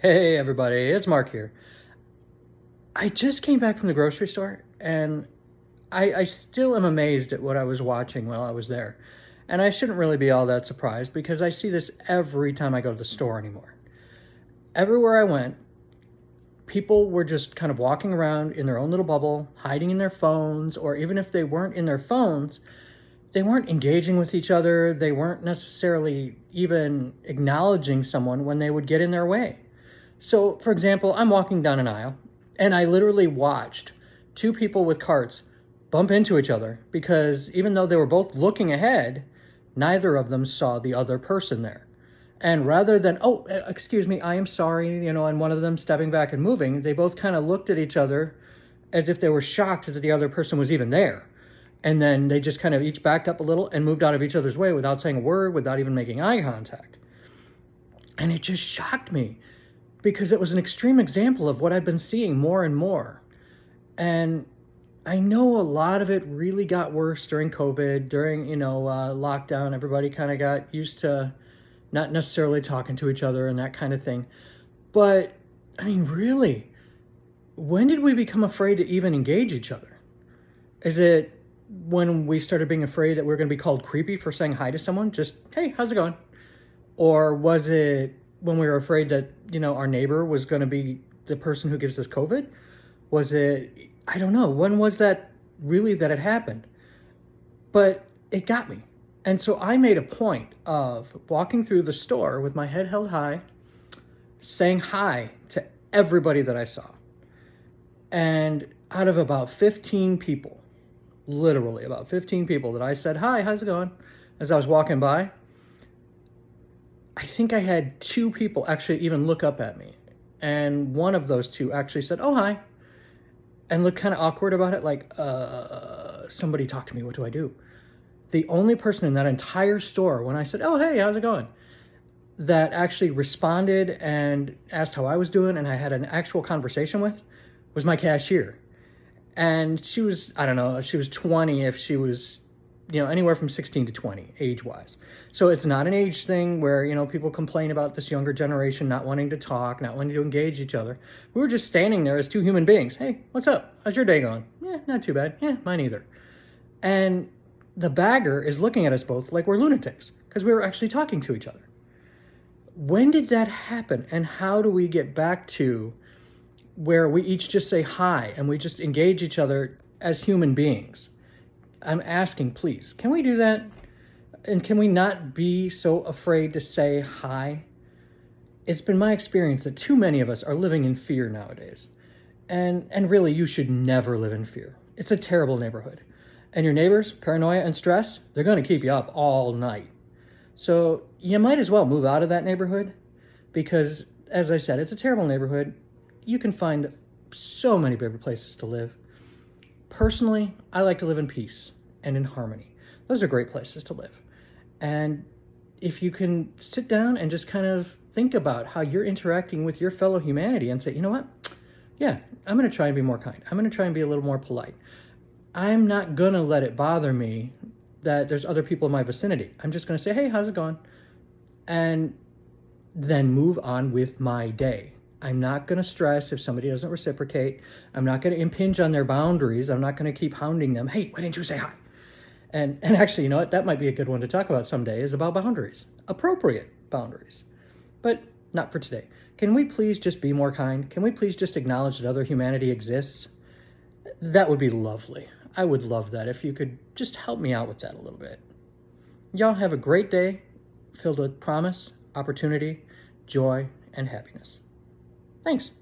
Hey everybody, it's Mark here. I just came back from the grocery store and I still am amazed at what I was watching while I was there. And I shouldn't really be all that surprised because I see this every time I go to the store anymore. Everywhere I went, people were just kind of walking around in their own little bubble, hiding in their phones, or even if they weren't in their phones, they weren't engaging with each other. They weren't necessarily even acknowledging someone when they would get in their way. So, for example, I'm walking down an aisle and I literally watched two people with carts bump into each other because even though they were both looking ahead, neither of them saw the other person there. And rather than, oh, excuse me, I am sorry, and one of them stepping back and moving, they both kind of looked at each other as if they were shocked that the other person was even there. And then they just kind of each backed up a little and moved out of each other's way without saying a word, without even making eye contact. And it just shocked me because it was an extreme example of what I've been seeing more and more. And I know a lot of it really got worse during COVID, during, lockdown. Everybody kind of got used to not necessarily talking to each other and that kind of thing. But, I mean, really, when did we become afraid to even engage each other? Is it when we started being afraid that we we're going to be called creepy for saying hi to someone? Just, hey, how's it going? Or was it when we were afraid that, our neighbor was going to be the person who gives us COVID? Was it, I don't know, when was that really that it happened? But it got me. And so I made a point of walking through the store with my head held high, saying hi to everybody that I saw. And out of about 15 people, literally about 15 people that I said, hi, how's it going? As I was walking by, I think I had two people actually even look up at me. And one of those two actually said, oh, hi. And looked kind of awkward about it, like, somebody talk to me, what do I do? The only person in that entire store, when I said, oh, hey, how's it going? That actually responded and asked how I was doing and I had an actual conversation with was my cashier. And she was, I don't know, she was 20 if she was, anywhere from 16 to 20 age-wise. So it's not an age thing where, people complain about this younger generation not wanting to talk, not wanting to engage each other. We were just standing there as two human beings. Hey, what's up? How's your day going? Yeah, not too bad. Yeah, mine either. And the bagger is looking at us both like we're lunatics because we were actually talking to each other. When did that happen? And how do we get back to where we each just say hi and we just engage each other as human beings? I'm asking, please, can we do that? And can we not be so afraid to say hi? It's been my experience that too many of us are living in fear nowadays. And really, you should never live in fear. It's a terrible neighborhood. And your neighbors, paranoia and stress, they're going to keep you up all night. So you might as well move out of that neighborhood because, as I said, it's a terrible neighborhood. You can find so many better places to live. Personally, I like to live in peace and in harmony. Those are great places to live. And if you can sit down and just kind of think about how you're interacting with your fellow humanity and say, you know what? Yeah, I'm going to try and be more kind. I'm going to try and be a little more polite. I'm not going to let it bother me that there's other people in my vicinity. I'm just going to say, hey, how's it going? And then move on with my day. I'm not going to stress if somebody doesn't reciprocate. I'm not going to impinge on their boundaries. I'm not going to keep hounding them. Hey, why didn't you say hi? And actually, you know what? That might be a good one to talk about someday is about boundaries. Appropriate boundaries. But not for today. Can we please just be more kind? Can we please just acknowledge that other humanity exists? That would be lovely. I would love that if you could just help me out with that a little bit. Y'all have a great day filled with promise, opportunity, joy, and happiness. Thanks.